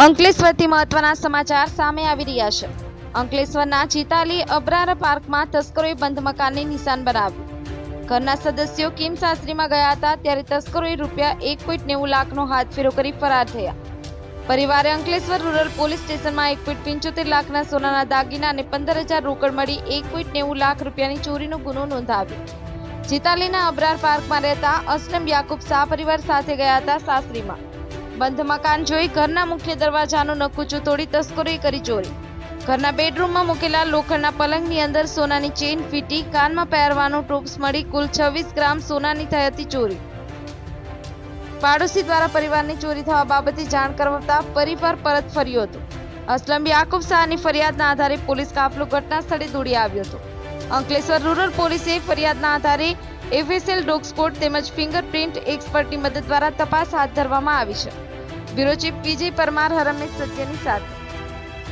અંકલેશ્વરથી મહત્વના સમાચાર સામે આવી રહ્યા છે। અંકલેશ્વરના ચિતાલી અબરાર પાર્કમાં તસ્કરોએ બંધ મકાનને નિશાન બનાવ્યું। ઘરના સદસ્યો કિમ શાસ્ત્રીમાં ગયા હતા ત્યારે તસ્કરોએ રૂપિયા 1.90 લાખનો હાથફેરો કરી ફરાર થયા। પરિવારે અંકલેશ્વર રૂરલ પોલીસ સ્ટેશનમાં 1.75 લાખના સોનાના દાગીના અને 15,000 રોકડ મળી 1.90 લાખ રૂપિયાની ચોરીનો ગુનો નોંધાવ્યો। ચિતાલીના અબરાર પાર્કમાં રહેતા અસલમ યાકુબ શાહ પરિવાર સાથે ગયા હતા શાસ્ત્રીમાં। બંધ મકાન જોઈ ઘરના મુખ્ય દરવાજાનો નકુચો તોડી તસ્કરોએ કરી ચોરી। ઘરના બેડરૂમમાં મૂકેલા લોખંડના પલંગની અંદર સોનાની ચેઇન ફીટી કાનમાં પહેરવાનો ટોપ્સ મળી કુલ 26 ગ્રામ સોનાની થઈ હતી ચોરી। પાડોશી દ્વારા પરિવારની ચોરી થવા બાબતે જાણ કરાવતા પરિવાર પરત ફર્યો હતો। અસલમ યાકુબ શાહની ફરિયાદના આધારે પોલીસ કાફલો ઘટના સ્થળે દોડી આવ્યો હતો। અંકલેશ્વર રૂરલ પોલીસે ફરિયાદના આધારે એફએસએલ ડોગ સ્કોડ તેમજ ફિંગરપ્રિન્ટ એક્સપર્ટની મદદ દ્વારા તપાસ હાથ ધરવામાં આવી છે। બ્યુરો ચીફ વિજય પરમાર, હરમેશ સત્યની સાથે।